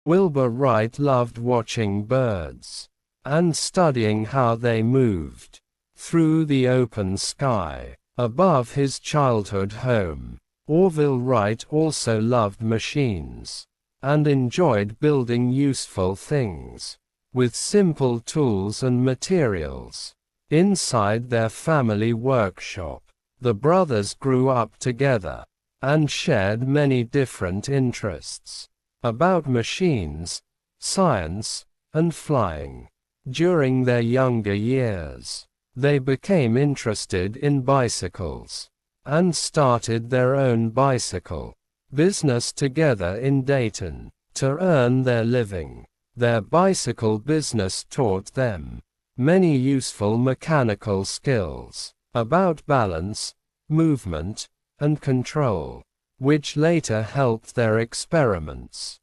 Wilbur Wright loved watching birds and studying how they moved through the open sky above his childhood home. Orville Wright also loved machines and enjoyed building useful things with simple tools and materials. Inside their family workshop, the brothers grew up together and shared many different interests about machines, science, and flying. During their younger years, they became interested in bicycles and started their own bicycle business together in Dayton to earn their living. Their bicycle business taught them many useful mechanical skills about balance, movement, and control, which later helped their experiments.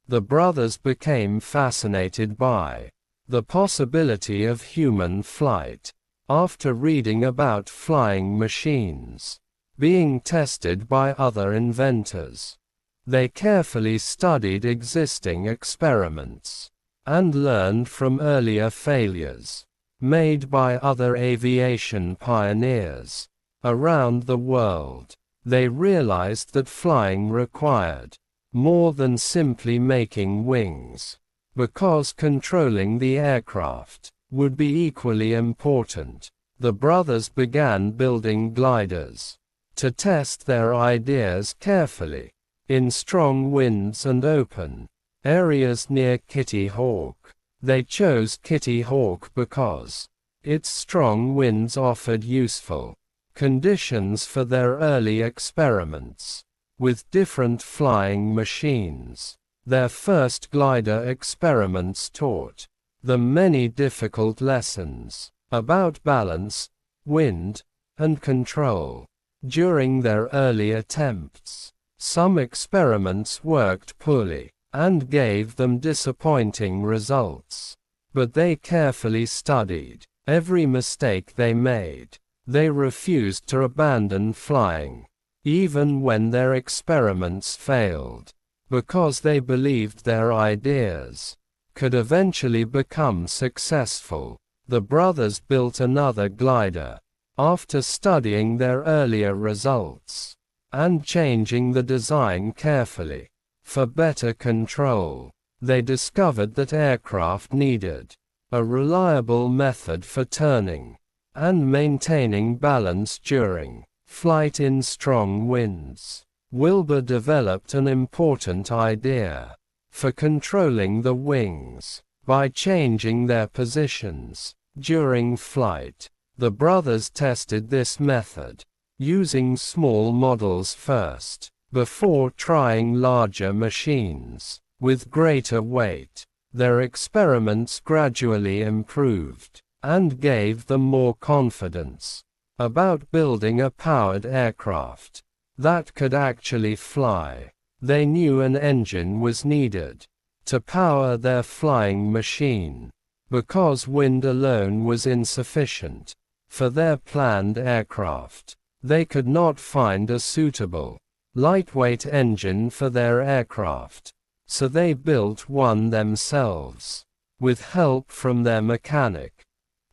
The brothers became fascinated by the possibility of human flight after reading about flying machines being tested by other inventors. They carefully studied existing experiments and learned from earlier failures made by other aviation pioneers around the world. They realized that flying required more than simply making wings, because controlling the aircraft would be equally important. The brothers began building gliders to test their ideas carefully in strong winds and open areas near Kitty Hawk. They chose Kitty Hawk because its strong winds offered useful conditions for their early experiments with different flying machines. Their first glider experiments taught them many difficult lessons about balance, wind, and control. During their early attempts, some experiments worked poorly and gave them disappointing results, but they carefully studied every mistake they made. They refused to abandon flying, even when their experiments failed, because they believed their ideas could eventually become successful. The brothers built another glider after studying their earlier results and changing the design carefully for better control. They discovered that aircraft needed a reliable method for turning and maintaining balance during flight in strong winds. Wilbur developed an important idea for controlling the wings by changing their positions during flight. The brothers tested this method using small models first, before trying larger machines with greater weight. Their experiments gradually improved and gave them more confidence about building a powered aircraft that could actually fly. They knew an engine was needed to power their flying machine, because wind alone was insufficient for their planned aircraft. They could not find a suitable, lightweight engine for their aircraft, so they built one themselves, with help from their mechanic.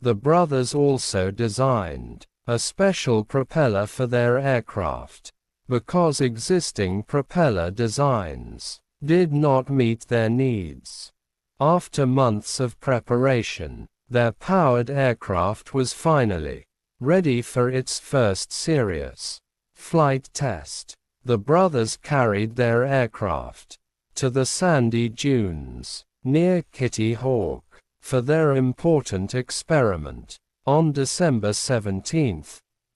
The brothers also designed a special propeller for their aircraft, because existing propeller designs did not meet their needs. After months of preparation, their powered aircraft was finally ready for its first serious flight test. The brothers carried their aircraft to the sandy dunes near Kitty Hawk for their important experiment. On December 17,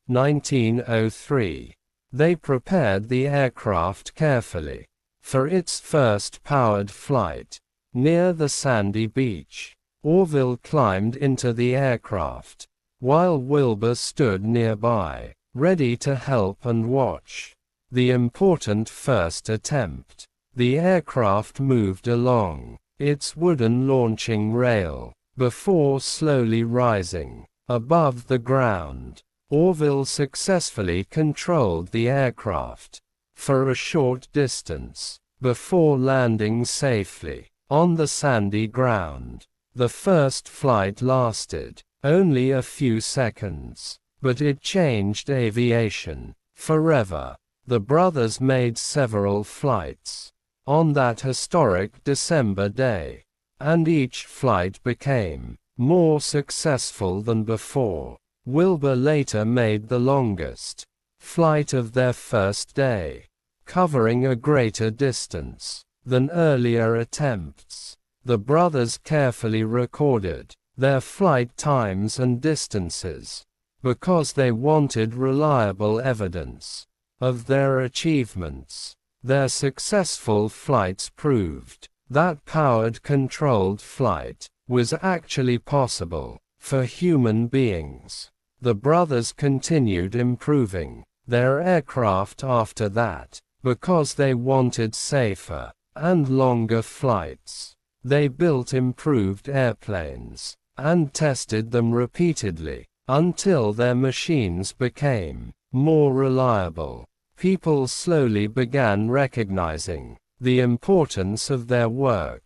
1903, they prepared the aircraft carefully for its first powered flight. Near the sandy beach, Orville climbed into the aircraft, while Wilbur stood nearby, ready to help and watch the important first attempt. The aircraft moved along its wooden launching rail before slowly rising above the ground. Orville successfully controlled the aircraft for a short distance before landing safely on the sandy ground. The first flight lasted only a few seconds, but it changed aviation forever. The brothers made several flights on that historic December day, and each flight became more successful than before. Wilbur later made the longest flight of their first day, covering a greater distance than earlier attempts. The brothers carefully recorded their flight times and distances because they wanted reliable evidence of their achievements. Their successful flights proved that powered controlled flight was actually possible for human beings. The brothers continued improving their aircraft after that because they wanted safer and longer flights. They built improved airplanes and tested them repeatedly until their machines became more reliable. People slowly began recognizing the importance of their work.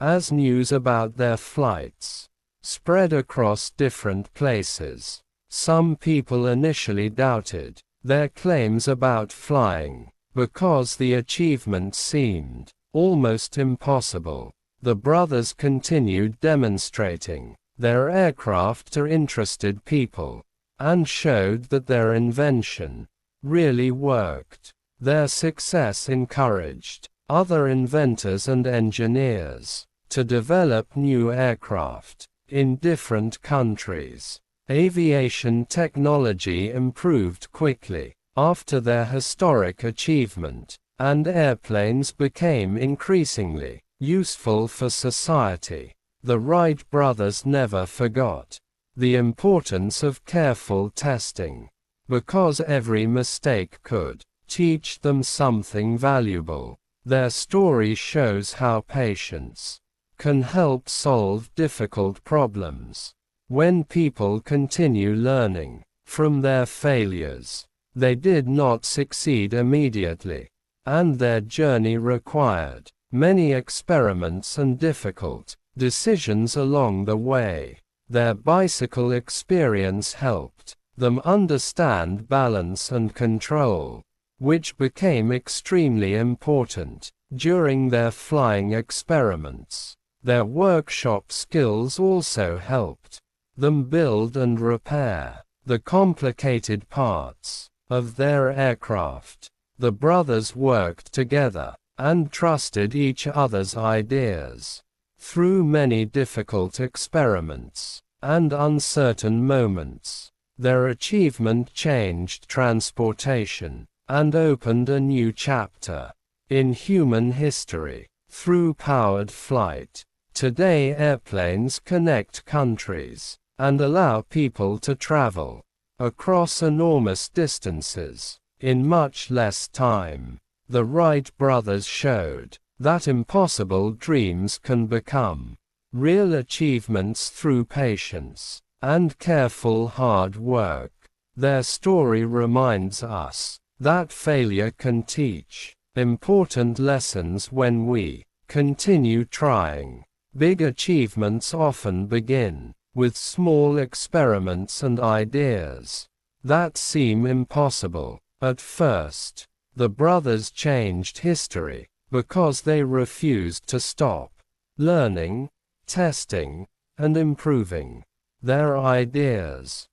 As news about their flights spread across different places, some people initially doubted their claims about flying because the achievement seemed almost impossible. The brothers continued demonstrating their aircraft to interested people and showed that their invention really worked. Their success encouraged other inventors and engineers to develop new aircraft in different countries. Aviation technology improved quickly after their historic achievement, and airplanes became increasingly useful for society. The Wright brothers never forgot the importance of careful testing, because every mistake could teach them something valuable. Their story shows how patience can help solve difficult problems. When people continue learning from their failures, they did not succeed immediately, and their journey required many experiments and difficult decisions along the way. Their bicycle experience helped them understand balance and control, which became extremely important during their flying experiments. Their workshop skills also helped them build and repair the complicated parts of their aircraft. The brothers worked together and trusted each other's ideas. Through many difficult experiments and uncertain moments, their achievement changed transportation and opened a new chapter in human history. Through powered flight, today airplanes connect countries and allow people to travel across enormous distances in much less time. The Wright brothers showed that impossible dreams can become real achievements through patience and careful hard work. Their story reminds us that failure can teach important lessons when we continue trying. Big achievements often begin with small experiments and ideas that seem impossible at first. The brothers changed history because they refused to stop learning, testing, and improving their ideas.